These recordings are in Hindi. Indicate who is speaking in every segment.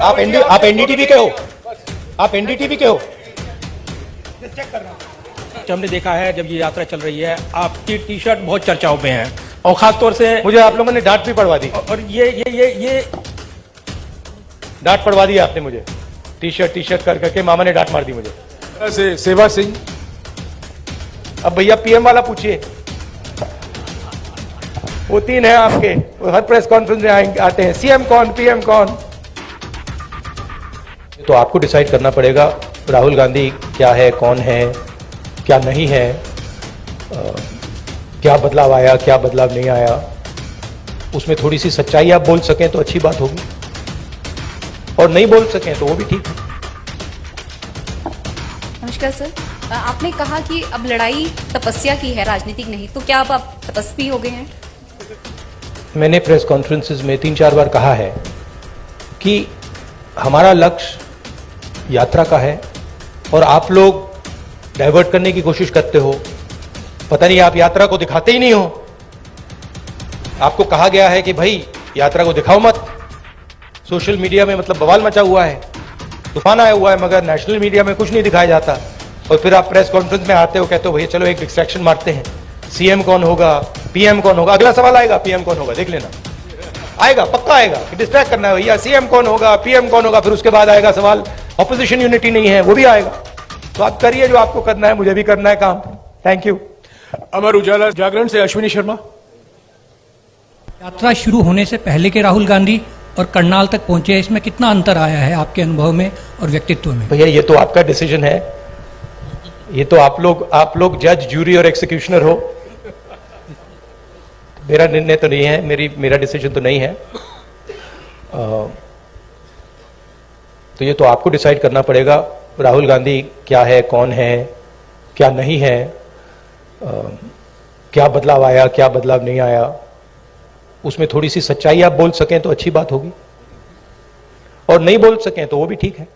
Speaker 1: आप एनडीटीवी के हो? आप एनडीटीवी के हो? चेक कर रहा हूं। हमने देखा है जब ये यात्रा चल रही है आपकी टी शर्ट बहुत चर्चाओं में है और खासतौर से मुझे आप लोगों ने डांट भी पड़वा दी और ये डांट पड़वा दी आपने मुझे टी शर्ट कर करके मामा ने डांट मार दी मुझे।
Speaker 2: सेवा सिंह,
Speaker 1: अब भैया पीएम वाला पूछिए, वो तीन है आपके, वो हर प्रेस कॉन्फ्रेंस में आते हैं, सीएम कौन पीएम कौन। तो आपको डिसाइड करना पड़ेगा राहुल गांधी क्या है, कौन है, क्या नहीं है, क्या बदलाव आया, क्या बदलाव नहीं आया, उसमें थोड़ी सी सच्चाई आप बोल सकें तो अच्छी बात होगी और नहीं बोल सकें तो वो भी ठीक है।
Speaker 3: नमस्कार सर, आपने कहा कि अब लड़ाई तपस्या की है, राजनीतिक नहीं, तो क्या अब आप तपस्वी हो गए हैं?
Speaker 1: मैंने प्रेस कॉन्फ्रेंसेस में 3-4 बार कहा है कि हमारा लक्ष्य यात्रा का है और आप लोग डाइवर्ट करने की कोशिश करते हो। पता नहीं आप यात्रा को दिखाते ही नहीं हो। आपको कहा गया है कि भाई यात्रा को दिखाओ मत। सोशल मीडिया में मतलब बवाल मचा हुआ है, तूफान आया हुआ है, मगर नेशनल मीडिया में कुछ नहीं दिखाया जाता। और फिर आप प्रेस कॉन्फ्रेंस में आते हो, कहते हो भैया चलो एक डिस्ट्रैक्शन मारते हैं, सीएम कौन होगा, पीएम कौन होगा। अगला सवाल आएगा पीएम कौन होगा, देख लेना, आएगा, पक्का आएगा कि डिस्ट्रैक्ट करना है भैया, सीएम कौन होगा, पीएम कौन होगा। फिर उसके बाद आएगा सवाल ऑपोजिशन यूनिटी नहीं है, वो भी आएगा। तो आप करिए जो आपको करना है, मुझे भी करना है काम। Thank you.
Speaker 2: अमर उजाला जागरण से अश्विनी शर्मा।
Speaker 4: यात्रा शुरू होने से पहले के राहुल गांधी और करनाल तक पहुंचे, इसमें कितना अंतर आया है आपके अनुभव में और व्यक्तित्व में?
Speaker 1: भैया ये तो आपका डिसीजन है, ये तो आप लोग जज, जूरी और एक्सिक्यूशनर हो। मेरा निर्णय तो नहीं है, मेरा डिसीजन तो नहीं है। तो ये तो आपको डिसाइड करना पड़ेगा राहुल गांधी क्या है, कौन है, क्या नहीं है, क्या बदलाव आया, क्या बदलाव नहीं आया, उसमें थोड़ी सी सच्चाई आप बोल सकें तो अच्छी बात होगी और नहीं बोल सकें तो वो भी ठीक है।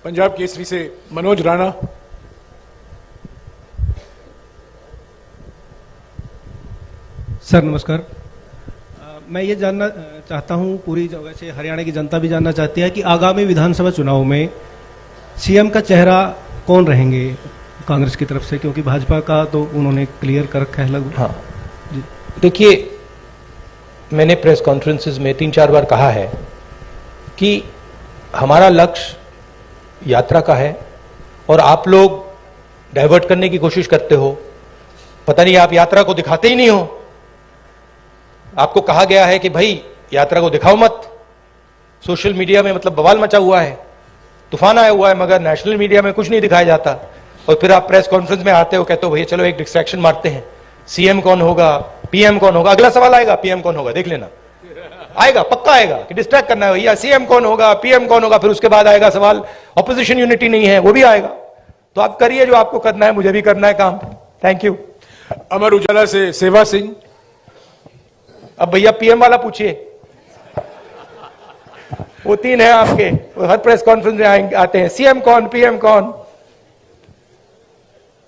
Speaker 2: पंजाब केसरी से मनोज राणा।
Speaker 5: सर नमस्कार, मैं ये जानना चाहता हूँ, पूरी जगह से हरियाणा की जनता भी जानना चाहती है कि आगामी विधानसभा चुनाव में सीएम का चेहरा कौन रहेंगे कांग्रेस की तरफ से, क्योंकि भाजपा का तो उन्होंने क्लियर कर रखा है लगभग।
Speaker 1: हाँ देखिए, मैंने प्रेस कॉन्फ्रेंसेस में 3-4 बार कहा है कि हमारा लक्ष्य यात्रा का है और आप लोग डाइवर्ट करने की कोशिश करते हो। पता नहीं आप यात्रा को दिखाते ही नहीं हो। आपको कहा गया है कि भाई यात्रा को दिखाओ मत। सोशल मीडिया में मतलब बवाल मचा हुआ है, तूफान आया हुआ है, मगर नेशनल मीडिया में कुछ नहीं दिखाया जाता। और फिर आप प्रेस कॉन्फ्रेंस में आते हो, कहते हो भैया चलो एक डिस्ट्रैक्शन मारते हैं, सीएम कौन होगा, पीएम कौन होगा। अगला सवाल आएगा पीएम कौन होगा, देख लेना, आएगा, पक्का आएगा कि डिस्ट्रैक्ट करना है भैया, सीएम कौन होगा, पीएम कौन होगा। फिर उसके बाद आएगा सवाल ऑपोजिशन यूनिटी नहीं है, वो भी आएगा। तो आप करिए जो आपको करना है, मुझे भी करना है काम। Thank you.
Speaker 2: अमर उजाला से सेवा सिंह।
Speaker 1: अब भैया पीएम वाला पूछिए, वो तीन है आपके, वो हर प्रेस कॉन्फ्रेंस में आते हैं, सीएम कौन पीएम कौन।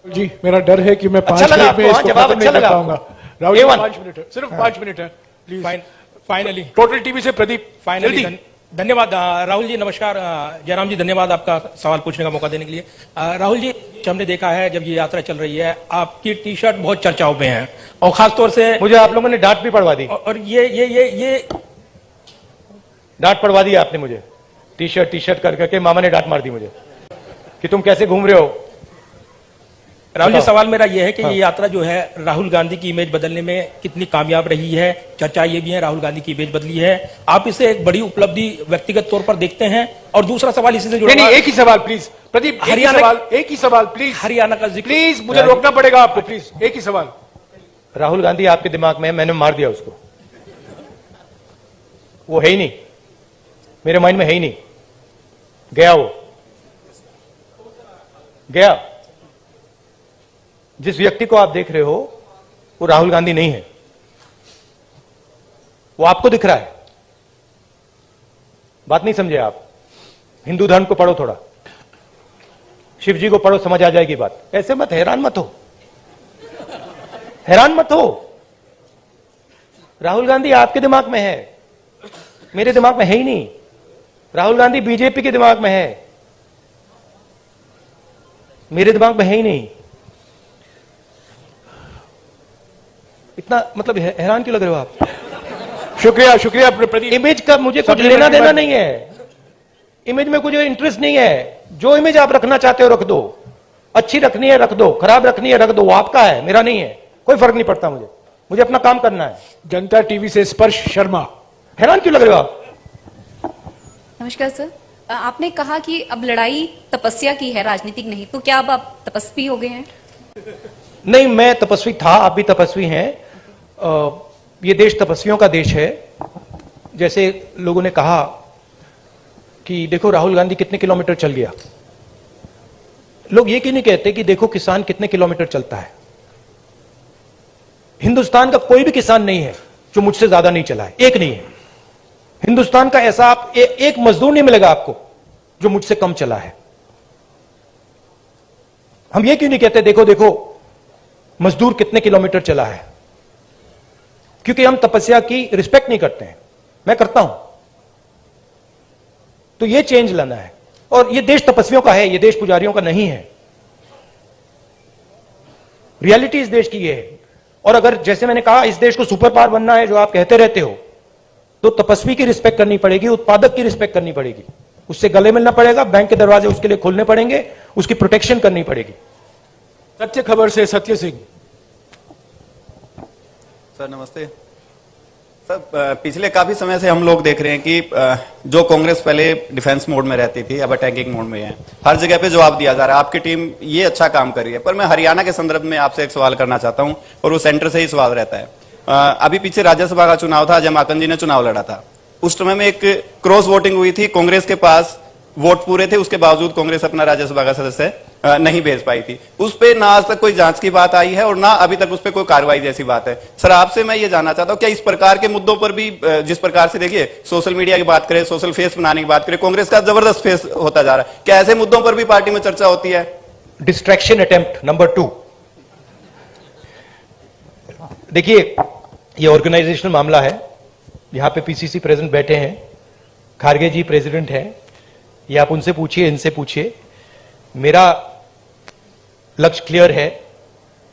Speaker 2: जी मेरा डर है कि मैं 5
Speaker 1: अच्छा लगा
Speaker 2: मिनट में
Speaker 1: आपको?
Speaker 2: इसको
Speaker 1: जवाब
Speaker 2: खत्म
Speaker 1: अच्छा
Speaker 2: नहीं कर
Speaker 1: लगा
Speaker 2: पाऊंगा।
Speaker 1: आपको?
Speaker 2: राहुल जी
Speaker 1: A1
Speaker 2: 5 मिनट है, सिर्फ 5 मिनट है प्लीज।
Speaker 1: फाइनली
Speaker 2: टोटल टीवी से प्रदीप।
Speaker 6: फाइनली
Speaker 2: जल्दी।
Speaker 6: धन्यवाद राहुल जी। नमस्कार जयराम जी, धन्यवाद आपका सवाल पूछने का मौका देने के लिए। राहुल जी, हमने देखा है जब ये यात्रा चल रही है आपकी टी शर्ट बहुत चर्चाओं में है और खासतौर से
Speaker 1: मुझे आप लोगों ने डांट भी पड़वा दी
Speaker 6: और ये
Speaker 1: डांट पड़वा दी आपने मुझे टी शर्ट कर करके मामा ने डांट मार दी मुझे कि तुम कैसे घूम रहे हो।
Speaker 6: राहुल जी, सवाल मेरा यह है कि
Speaker 1: हाँ।
Speaker 6: ये यात्रा जो है राहुल गांधी की इमेज बदलने में कितनी कामयाब रही है? चर्चा ये भी है राहुल गांधी की इमेज बदली है, आप इसे एक बड़ी उपलब्धि व्यक्तिगत तौर पर देखते हैं? और दूसरा सवाल इसी से जुड़ा
Speaker 2: नहीं, एक ही सवाल प्लीज प्रदीप, एक ही सवाल प्लीज।
Speaker 6: हरियाणा का जिक्र,
Speaker 2: प्लीज मुझे रोकना पड़ेगा आपको, प्लीज एक ही सवाल।
Speaker 1: राहुल गांधी आपके दिमाग में है, मैंने मार दिया उसको, वो है ही नहीं, मेरे माइंड में है ही नहीं, गया, वो गया। जिस व्यक्ति को आप देख रहे हो वो राहुल गांधी नहीं है, वो आपको दिख रहा है। बात नहीं समझे आप? हिंदू धर्म को पढ़ो, थोड़ा शिव जी को पढ़ो, समझ आ जाएगी बात। ऐसे मत, हैरान मत हो, हैरान मत हो। राहुल गांधी आपके दिमाग में है, मेरे दिमाग में है ही नहीं। राहुल गांधी बीजेपी के दिमाग में है, मेरे दिमाग में है ही नहीं। इतना मतलब हैरान क्यों लग रहे हो आप?
Speaker 2: शुक्रिया शुक्रिया प्रदीप।
Speaker 1: इमेज का मुझे कुछ लेना देना नहीं है, इमेज में कुछ इंटरेस्ट नहीं है। जो इमेज आप रखना चाहते हो रख दो, अच्छी रखनी है रख दो, खराब रखनी है रख दो, वो आपका है, मेरा नहीं है, कोई फर्क नहीं पड़ता मुझे, मुझे अपना काम करना है।
Speaker 2: जनता टीवी से स्पर्श शर्मा।
Speaker 1: हैरान क्यों लग रहे हो आप?
Speaker 3: नमस्कार सर, आपने कहा कि अब लड़ाई तपस्या की है, राजनीतिक नहीं, तो क्या अब आप तपस्वी हो गए हैं?
Speaker 1: नहीं, मैं तपस्वी था, आप भी तपस्वी हैं। ये देश तपस्वियों का देश है। जैसे लोगों ने कहा कि देखो राहुल गांधी कितने किलोमीटर चल गया, लोग ये क्यों नहीं कहते कि देखो किसान कितने किलोमीटर चलता है? हिंदुस्तान का कोई भी किसान नहीं है जो मुझसे ज्यादा नहीं चला है, एक नहीं है। हिंदुस्तान का ऐसा आप एक मजदूर नहीं मिलेगा आपको जो मुझसे कम चला है। हम ये क्यों नहीं कहते देखो देखो मजदूर कितने किलोमीटर चला है? क्योंकि हम तपस्या की रिस्पेक्ट नहीं करते हैं, मैं करता हूं। तो ये चेंज लाना है, और ये देश तपस्वियों का है, ये देश पुजारियों का नहीं है। रियलिटी इस देश की ये है। और अगर जैसे मैंने कहा इस देश को सुपर पावर बनना है जो आप कहते रहते हो, तो तपस्वी की रिस्पेक्ट करनी पड़ेगी, उत्पादक की रिस्पेक्ट करनी पड़ेगी, उससे गले मिलना पड़ेगा, बैंक के दरवाजे उसके लिए खोलने पड़ेंगे, उसकी प्रोटेक्शन करनी पड़ेगी।
Speaker 2: सत्य खबर से सत्य सिंह।
Speaker 7: सर नमस्ते सर। पिछले काफी समय से हम लोग देख रहे हैं कि जो कांग्रेस पहले डिफेंस मोड में रहती थी अब अटैकिंग मोड में है। हर जगह पे जवाब दिया जा रहा है, आपकी टीम ये अच्छा काम कर रही है। पर मैं हरियाणा के संदर्भ में आपसे एक सवाल करना चाहता हूं, और वो सेंटर से ही सवाल रहता है। अभी पीछे राज्यसभा का चुनाव था, अजय माकन जी ने चुनाव लड़ा था। उस समय में एक क्रॉस वोटिंग हुई थी, कांग्रेस के पास वोट पूरे थे, उसके बावजूद कांग्रेस अपना राज्यसभा का सदस्य नहीं भेज पाई थी। उस पे ना आज तक कोई जांच की बात आई है और ना अभी तक उस पे कोई कार्रवाई जैसी बात है। सर आपसे मैं ये जानना चाहता हूं क्या इस प्रकार के मुद्दों पर भी, जिस प्रकार से देखिए सोशल मीडिया की बात करें, सोशल फेस बनाने की बात करें, कांग्रेस का जबरदस्त फेस होता जा रहा है, क्या ऐसे मुद्दों पर भी पार्टी में चर्चा होती है?
Speaker 1: Distraction attempt number 2। देखिए ये ऑर्गेनाइजेशनल मामला है, यहां पे पीसीसी प्रेसिडेंट बैठे हैं, खारगे जी प्रेसिडेंट हैं, ये आप उनसे पूछिए, इनसे पूछिए। मेरा लक्ष्य क्लियर है,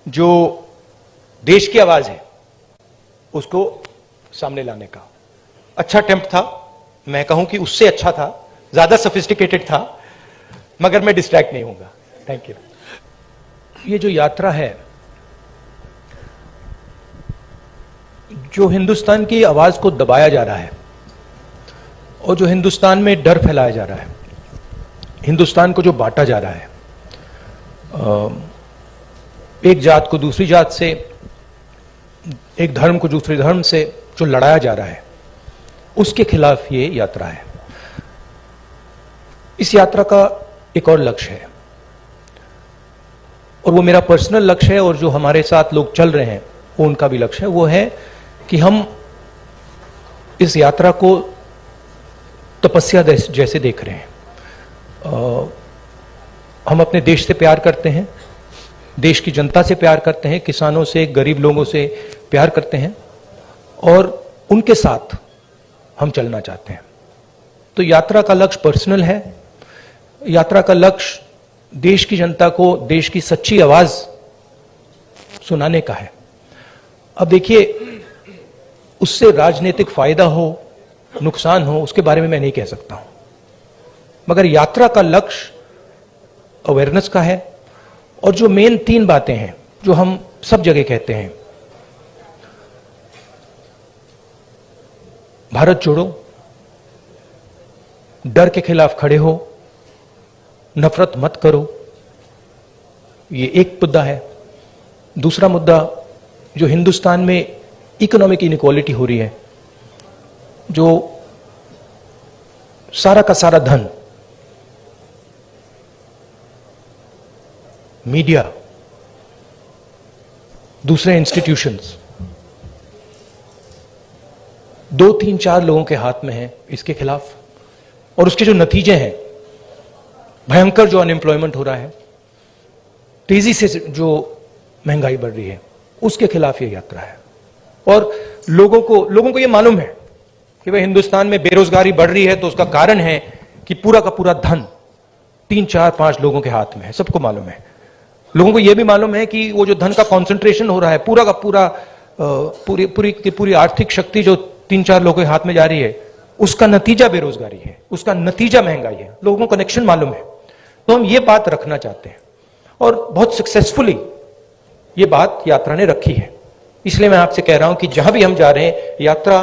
Speaker 1: जो देश की आवाज है उसको सामने लाने का। अच्छा अटेम्प्ट था, मैं कहूं कि उससे अच्छा था, ज्यादा सोफिस्टिकेटेड था, मगर मैं डिस्ट्रैक्ट नहीं होऊंगा। Thank you. ये जो यात्रा है, जो हिंदुस्तान की आवाज को दबाया जा रहा है और जो हिंदुस्तान में डर फैलाया जा रहा है, हिंदुस्तान को जो बांटा जा रहा है, एक जात को दूसरी जात से, एक धर्म को दूसरे धर्म से जो लड़ाया जा रहा है, उसके खिलाफ ये यात्रा है। इस यात्रा का एक और लक्ष्य है, और वो मेरा पर्सनल लक्ष्य है, और जो हमारे साथ लोग चल रहे हैं वो उनका भी लक्ष्य है। वो है कि हम इस यात्रा को तपस्या जैसे देख रहे हैं। हम अपने देश से प्यार करते हैं, देश की जनता से प्यार करते हैं, किसानों से, गरीब लोगों से प्यार करते हैं, और उनके साथ हम चलना चाहते हैं। तो यात्रा का लक्ष्य पर्सनल है, यात्रा का लक्ष्य देश की जनता को देश की सच्ची आवाज सुनाने का है। अब देखिए, उससे राजनीतिक फायदा हो, नुकसान हो, उसके बारे में मैं नहीं कह सकता हूं, मगर यात्रा का लक्ष्य अवेयरनेस का है। और जो मेन 3 बातें हैं जो हम सब जगह कहते हैं, भारत जोड़ो, डर के खिलाफ खड़े हो, नफरत मत करो, ये एक मुद्दा है। दूसरा मुद्दा, जो हिंदुस्तान में इकोनॉमिक इनइक्वालिटी हो रही है, जो सारा का सारा धन मीडिया, दूसरे इंस्टीट्यूशंस, 2, 3, 4 लोगों के हाथ में है, इसके खिलाफ। और उसके जो नतीजे हैं, भयंकर जो अनएम्प्लॉयमेंट हो रहा है, तेजी से जो महंगाई बढ़ रही है, उसके खिलाफ ये यात्रा है। और लोगों को ये मालूम है कि भाई हिंदुस्तान में बेरोजगारी बढ़ रही है तो उसका कारण है कि पूरा का पूरा धन 3, 4, 5 लोगों के हाथ में है। सबको मालूम है, लोगों को यह भी मालूम है कि वो जो धन का कंसंट्रेशन हो रहा है, पूरा का पूरा पूरी आर्थिक शक्ति जो 3, 4 लोगों के हाथ में जा रही है, उसका नतीजा बेरोजगारी है, उसका नतीजा महंगाई है। लोगों को कनेक्शन मालूम है। तो हम ये बात रखना चाहते हैं और बहुत सक्सेसफुली ये बात यात्रा ने रखी है। इसलिए मैं आपसे कह रहा हूं कि जहां भी हम जा रहे हैं यात्रा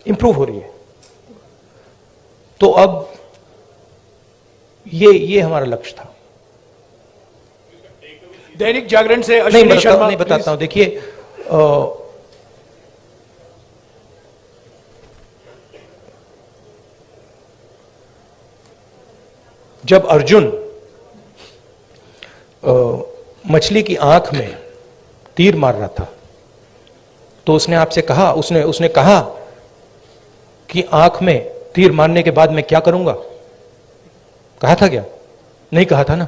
Speaker 1: इंप्रूव हो रही है। तो अब ये हमारा लक्ष्य था।
Speaker 2: दैनिक जागरण से
Speaker 1: नहीं
Speaker 2: अश्विनी शर्मा,
Speaker 1: नहीं बताता हूं। देखिए, जब अर्जुन मछली की आंख में तीर मार रहा था तो उसने आपसे कहा, उसने कहा कि आंख में तीर मारने के बाद मैं क्या करूंगा? कहा था क्या? नहीं कहा था ना।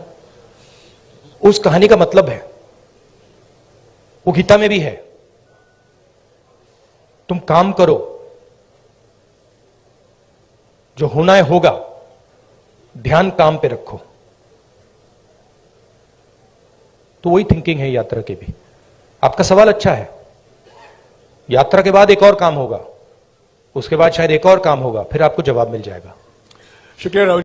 Speaker 1: उस कहानी का मतलब है, वो गीता में भी है, तुम काम करो, जो होना है होगा, ध्यान काम पे रखो। तो वही थिंकिंग है यात्रा की भी। आपका सवाल अच्छा है। यात्रा के बाद एक और काम होगा, उसके बाद शायद एक और काम होगा, फिर आपको जवाब मिल जाएगा।
Speaker 2: शुक्रिया राहुल।